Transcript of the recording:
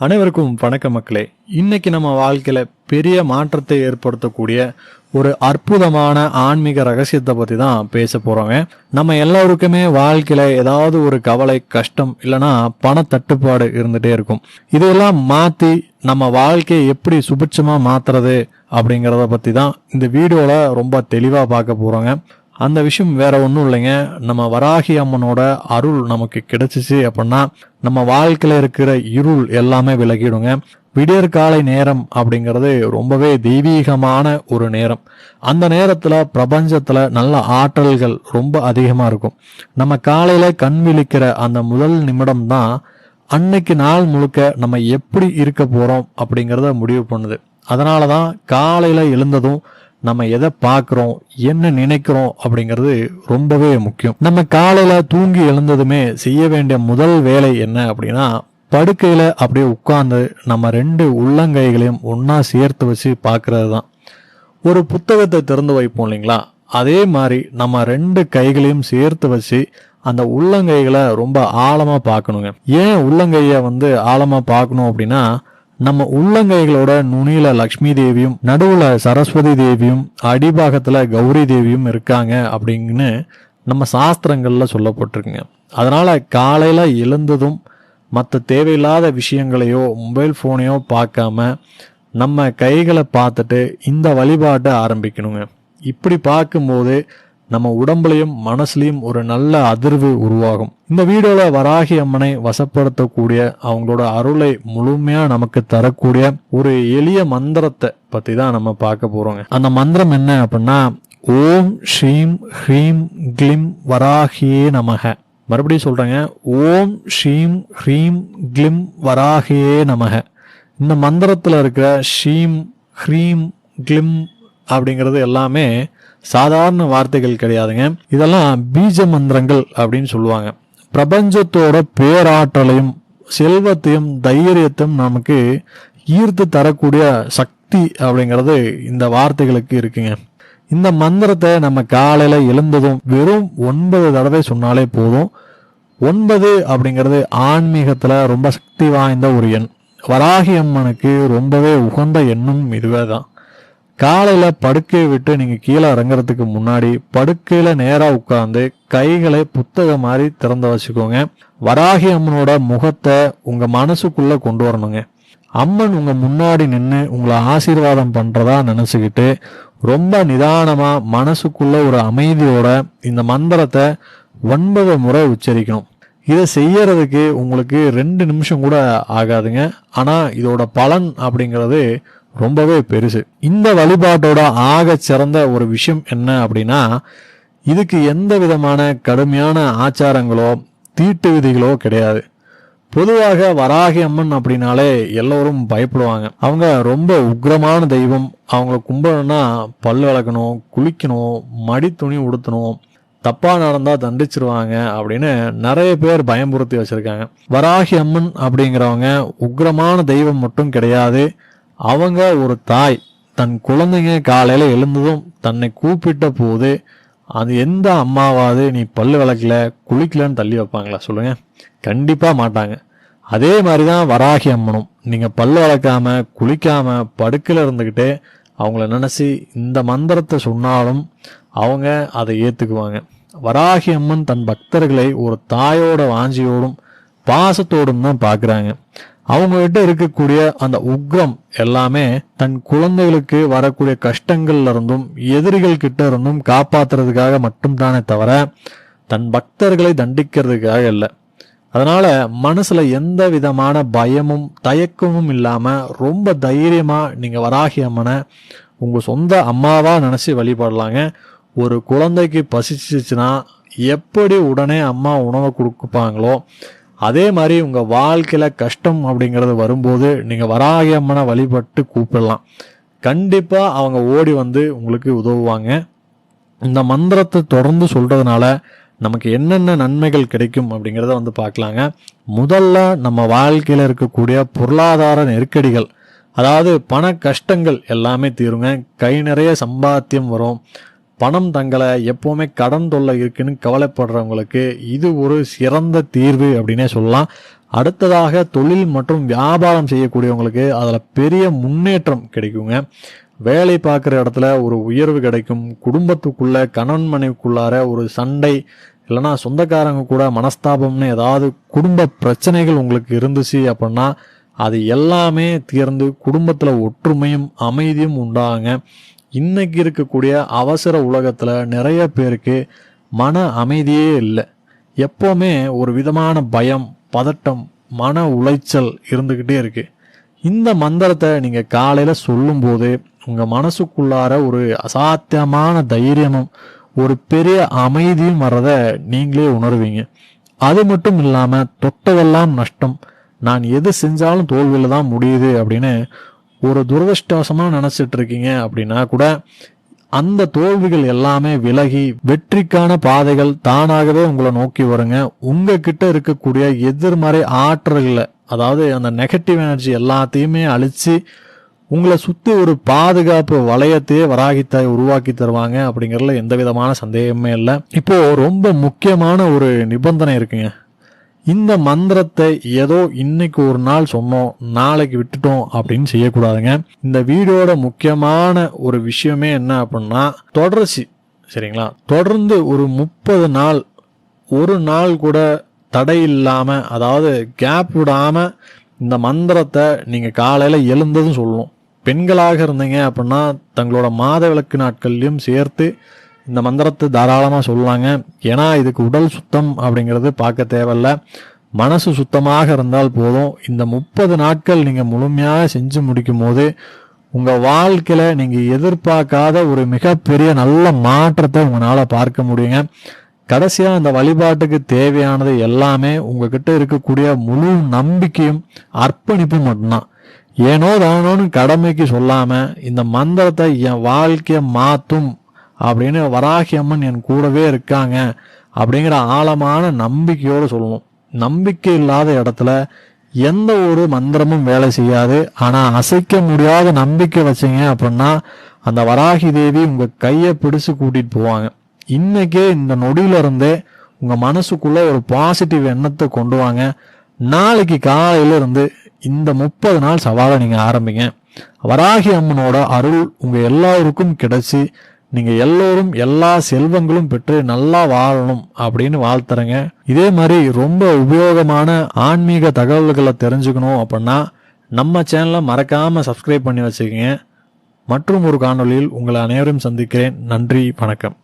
அனைவருக்கும் வணக்கம் மக்களே. இன்னைக்கு நம்ம வாழ்க்கையில பெரிய மாற்றத்தை ஏற்படுத்தக்கூடிய ஒரு அற்புதமான ஆன்மீக ரகசியத்தை பத்தி தான் பேச போறோங்க. நம்ம எல்லாருக்குமே வாழ்க்கையில ஏதாவது ஒரு கவலை, கஷ்டம் இல்லைன்னா பண தட்டுப்பாடு இருந்துட்டே இருக்கும். இதெல்லாம் மாத்தி நம்ம வாழ்க்கையை எப்படி சுபிட்சமா மாத்துறது அப்படிங்கிறத பத்தி தான் இந்த வீடியோல ரொம்ப தெளிவா பார்க்க போறோங்க. அந்த விஷயம் வேற ஒன்றும் இல்லைங்க. நம்ம வராகி அம்மனோட அருள் நமக்கு கிடைச்சிச்சு அப்படின்னா நம்ம வாழ்க்கையில இருக்கிற இருள் எல்லாமே விலகிடுங்க. விடியற்காலை நேரம் அப்படிங்கிறது ரொம்பவே தெய்வீகமான ஒரு நேரம். அந்த நேரத்துல பிரபஞ்சத்துல நல்ல ஆற்றல்கள் ரொம்ப அதிகமா இருக்கும். நம்ம காலையில கண் விழிக்கிற அந்த முதல் நிமிடம் தான் அன்னைக்கு நாள் முழுக்க நம்ம எப்படி இருக்க போறோம் அப்படிங்கிறத முடிவு பண்ணுது. அதனாலதான் காலையில எழுந்ததும் நம்ம எதை பார்க்குறோம், என்ன நினைக்கிறோம் அப்படிங்கிறது ரொம்பவே முக்கியம். நம்ம காலையில தூங்கி எழுந்ததுமே செய்ய வேண்டிய முதல் வேலை என்ன அப்படின்னா, படுக்கையில அப்படியே உட்கார்ந்து நம்ம 2 உள்ளங்கைகளையும் ஒன்னா சேர்த்து வச்சு பார்க்கறது தான். ஒரு புத்தகத்தை திறந்து வைப்போம் இல்லைங்களா, அதே மாதிரி நம்ம 2 கைகளையும் சேர்த்து வச்சு அந்த உள்ளங்கைகளை ரொம்ப ஆழமா பார்க்கணுங்க. ஏன் உள்ளங்கைய ஆழமா பார்க்கணும் அப்படின்னா, நம்ம உள்ளங்கைகளோட நுனியில லக்ஷ்மி தேவியும், நடுவுல சரஸ்வதி தேவியும், அடிபாகத்துல கௌரி தேவியும் இருக்காங்க அப்படின்னு நம்ம சாஸ்திரங்கள்ல சொல்லப்பட்டிருக்குங்க. அதனால காலையில எழுந்ததும் மற்ற தேவையில்லாத விஷயங்களையோ மொபைல் போனையோ பார்க்காம நம்ம கைகளை பார்த்துட்டு இந்த வழிபாட்டை ஆரம்பிக்கணுங்க. இப்படி பார்க்கும்போது நம்ம உடம்புலையும் மனசுலையும் ஒரு நல்ல அதிர்வு உருவாகும். இந்த வீடியோல வராகி அம்மனை வசப்படுத்தக்கூடிய, அவங்களோட அருளை முழுமையா நமக்கு தரக்கூடிய ஒரு எளிய மந்திரத்தை பத்தி தான் நம்ம பார்க்க போறோங்க. அந்த மந்திரம் என்ன அப்படின்னா, ஓம் ஸ்ரீம் ஹ்ரீம் க்ளிம் வராகியே நமக. மறுபடியும் சொல்றேங்க, ஓம் ஸ்ரீம் ஹ்ரீம் க்ளிம் வராகியே நமக. இந்த மந்திரத்துல இருக்கிற ஸ்ரீம் ஹ்ரீம் க்ளிம் அப்படிங்கிறது எல்லாமே சாதாரண வார்த்தைகள் கிடையாதுங்க. இதெல்லாம் பீஜ மந்திரங்கள் அப்படின்னு சொல்லுவாங்க. பிரபஞ்சத்தோட பேராற்றலையும் செல்வத்தையும் தைரியத்தையும் நமக்கு ஈர்த்து தரக்கூடிய சக்தி அப்படிங்கிறது இந்த வார்த்தைகளுக்கு இருக்குங்க. இந்த மந்திரத்தை நம்ம காலையில எழுந்ததும் வெறும் 9 தடவை சொன்னாலே போதும். 9 அப்படிங்கிறது ஆன்மீகத்துல ரொம்ப சக்தி வாய்ந்த ஒரு எண். வராகி அம்மனுக்கு ரொம்பவே உகந்த எண்ணும் இதுவே தான். காலையில படுக்கையை விட்டு நீங்க கீழே இறங்குறதுக்கு முன்னாடி படுக்கையில நேரா உட்கார்ந்து கைகளை புத்தகம் மாதிரி திறந்து வச்சுக்கோங்க. வராகி அம்மனோட முகத்தை உங்க மனசுக்குள்ள கொண்டு வரணுங்க. அம்மன் உங்க முன்னாடி நின்று உங்களை ஆசீர்வாதம் பண்றதா நினைச்சுக்கிட்டு ரொம்ப நிதானமா மனசுக்குள்ள ஒரு அமைதியோட இந்த மந்திரத்தை 9 முறை உச்சரிக்கணும். இதை செய்யறதுக்கு உங்களுக்கு 2 நிமிஷம் கூட ஆகாதுங்க. ஆனா இதோட பலன் அப்படிங்கிறது ரொம்பவே பெருசு. இந்த வழிபாட்டோட ஆக சிறந்த ஒரு விஷயம் என்ன அப்படின்னா, இதுக்கு எந்த விதமான கடுமையான ஆச்சாரங்களோ தீட்டு விதிகளோ கிடையாது. பொதுவாக வராகி அம்மன் அப்படின்னாலே எல்லோரும் பயப்படுவாங்க. அவங்க ரொம்ப உக்ரமான தெய்வம். அவங்கள கும்பிடணும்னா பல் விளக்கணும், குளிக்கணும், மடி துணி உடுத்தணும், தப்பா நடந்தா தண்டிச்சிருவாங்க அப்படின்னு நிறைய பேர் பயமுறுத்தி வச்சிருக்காங்க. வராகி அம்மன் அப்படிங்கிறவங்க உக்ரமான தெய்வம் மட்டும் கிடையாது. அவங்க ஒரு தாய். தன் குழந்தைங்க காலையில எழுந்ததும் தன்னை கூப்பிட்ட போது அது எந்த அம்மாவாவது நீ பல்லு விளக்கல குளிக்கலன்னு தள்ளி வைப்பாங்களா சொல்லுங்க? கண்டிப்பா மாட்டாங்க. அதே மாதிரிதான் வராகி அம்மனும். நீங்க பல்லு விளக்காம குளிக்காம படுக்கையில இருந்துகிட்டே அவங்கள நினைச்சு இந்த மந்திரத்தை சொன்னாலும் அவங்க அதை ஏத்துக்குவாங்க. வராகி அம்மன் தன் பக்தர்களை ஒரு தாயோட வாஞ்சியோடும் பாசத்தோடும் தான் பாக்குறாங்க. அவங்க கிட்ட இருக்கக்கூடிய அந்த உக்ரம் எல்லாமே தன் குழந்தைகளுக்கு வரக்கூடிய கஷ்டங்கள்ல இருந்தும் எதிரிகள் கிட்ட இருந்தும் காப்பாத்துறதுக்காக மட்டும்தானே தவிர தன் பக்தர்களை தண்டிக்கிறதுக்காக இல்லை. அதனால மனசுல எந்த விதமான பயமும் தயக்கமும் இல்லாம ரொம்ப தைரியமா நீங்க வராகி அம்மனை உங்க சொந்த அம்மாவா நினைச்சு வழிபடலாங்க. ஒரு குழந்தைக்கு பசிச்சுச்சுன்னா எப்படி உடனே அம்மா உணவை கொடுப்பாங்களோ அதே மாதிரி உங்க வாழ்க்கையில கஷ்டம் அப்படிங்கிறது வரும்போது நீங்க வராகி அம்மனை வழிபட்டு கூப்பிடலாம். கண்டிப்பா அவங்க ஓடி உங்களுக்கு உதவுவாங்க. இந்த மந்திரத்தை தொடர்ந்து சொல்றதுனால நமக்கு என்னென்ன நன்மைகள் கிடைக்கும் அப்படிங்கிறத பார்க்கலாங்க. முதல்ல நம்ம வாழ்க்கையில இருக்கக்கூடிய பொருளாதார நெருக்கடிகள், அதாவது பண கஷ்டங்கள் எல்லாமே தீருங்க. கை நிறைய சம்பாத்தியம் வரும். பணம் தங்களை எப்பவுமே கடன் தொல்லை இருக்குன்னு கவலைப்படுறவங்களுக்கு இது ஒரு சிறந்த தீர்வு அப்படின்னே சொல்லலாம். அடுத்ததாக தொழில் மற்றும் வியாபாரம் செய்யக்கூடியவங்களுக்கு அதில் பெரிய முன்னேற்றம் கிடைக்குங்க. வேலை பார்க்குற இடத்துல ஒரு உயர்வு கிடைக்கும். குடும்பத்துக்குள்ள கணவன் மனைவிக்குள்ளார ஒரு சண்டை இல்லைன்னா சொந்தக்காரங்க கூட மனஸ்தாபம்னு ஏதாவது குடும்ப பிரச்சனைகள் உங்களுக்கு இருந்துச்சு அப்படின்னா அது எல்லாமே தீர்ந்து குடும்பத்தில் ஒற்றுமையும் அமைதியும் உண்டாகுங்க. இன்னைக்கு இருக்கக்கூடிய அவசர உலகத்தில் நிறைய பேருக்கு மன அமைதியே இல்லை. எப்போவுமே ஒரு விதமான பயம், பதட்டம், மன உளைச்சல் இருந்துக்கிட்டே இருக்கு. இந்த மந்திரத்தை நீங்கள் காலையில் சொல்லும்போது உங்கள் மனசுக்குள்ளார ஒரு அசாத்தியமான தைரியமும் ஒரு பெரிய அமைதியும் வர்றதை நீங்களே உணர்வீங்க. அது மட்டும் இல்லாமல் தொட்டதெல்லாம் நஷ்டம், நான் எது செஞ்சாலும் தோல்வியில் தான் முடியுது அப்படின்னு ஒரு துரதிருஷ்டவசமாக நினச்சிட்டு இருக்கீங்க அப்படின்னா கூட அந்த தோல்விகள் எல்லாமே விலகி வெற்றிக்கான பாதைகள் தானாகவே உங்களை நோக்கி வருங்க. உங்ககிட்ட இருக்கக்கூடிய எதிர்மறை ஆற்றல்களை, அதாவது அந்த நெகட்டிவ் எனர்ஜி எல்லாத்தையுமே அழிச்சு உங்களை சுற்றி ஒரு பாதுகாப்பு வளையத்தையே வராகித்தாய் உருவாக்கி தருவாங்க. அப்படிங்கிறதுல எந்த விதமான சந்தேகமே இல்லை. இப்போ ரொம்ப முக்கியமான ஒரு நிபந்தனை இருக்குங்க. இந்த மந்திரத்தை ஏதோ இன்னைக்கு ஒரு நாள் சொன்னோம் நாளைக்கு விட்டுட்டோம் அப்படின்னு செய்யக்கூடாதுங்க. இந்த வீடியோட முக்கியமான ஒரு விஷயமே என்ன அப்படின்னா தொடர்ச்சி, சரிங்களா? தொடர்ந்து ஒரு 30 நாள், ஒரு நாள் கூட தடை இல்லாம, அதாவது கேப் விடாம இந்த மந்திரத்தை நீங்க காலையில எழுந்ததும் சொல்லணும். பெண்களாக இருந்தீங்க அப்படின்னா தங்களோட மாத விளக்கு நாட்கள்லையும் சேர்த்து இந்த மந்திரத்தை தாராளமாக சொல்லலாங்க. ஏன்னா இதுக்கு உடல் சுத்தம் அப்படிங்கிறது பார்க்க தேவையில்ல, மனசு சுத்தமாக இருந்தால் போதும். இந்த 30 நாட்கள் நீங்கள் முழுமையாக செஞ்சு முடிக்கும் போது உங்கள் வாழ்க்கையில் நீங்கள் எதிர்பார்க்காத ஒரு மிகப்பெரிய நல்ல மாற்றத்தை உங்களால் பார்க்க முடியுங்க. கடைசியாக இந்த வழிபாட்டுக்கு தேவையானது எல்லாமே உங்ககிட்ட இருக்கக்கூடிய முழு நம்பிக்கையும் அர்ப்பணிப்பும் மட்டும்தான். ஏனோ தானோன்னு கடமைக்கு சொல்லாமல் இந்த மந்திரத்தை என் வாழ்க்கையை மாற்றும் அப்படின்னு வராகி அம்மன் என் கூடவே இருக்காங்க அப்படிங்கிற ஆழமான நம்பிக்கையோடு சொல்லணும். நம்பிக்கை இல்லாத இடத்துல எந்த ஒரு மந்திரமும் வேலை செய்யாது. ஆனால் அசைக்க முடியாத நம்பிக்கை வச்சிங்க அப்படின்னா அந்த வராகி தேவி உங்கள் கையை பிடிச்சு கூட்டிகிட்டு போவாங்க. இன்னைக்கே இந்த நொடியிலிருந்தே உங்கள் மனசுக்குள்ளே ஒரு பாசிட்டிவ் எண்ணத்தை கொண்டு வாங்க. நாளைக்கு காலையிலிருந்து இந்த 30 நாள் சவாலை நீங்கள் ஆரம்பிங்க. வராகி அம்மனோட அருள் உங்கள் எல்லாருக்கும் கிடைச்சி நீங்கள் எல்லோரும் எல்லா செல்வங்களும் பெற்று நல்லா வாழணும் அப்படின்னு வாழ்த்துறேங்க. இதே மாதிரி ரொம்ப உபயோகமான ஆன்மீக தகவல்களை தெரிஞ்சுக்கணும் அப்படின்னா நம்ம சேனலை மறக்காமல் சப்ஸ்கிரைப் பண்ணி வச்சுக்கோங்க. மற்றும் ஒரு காணொளியில் உங்களை அனைவரும் சந்திக்கிறேன். நன்றி, வணக்கம்.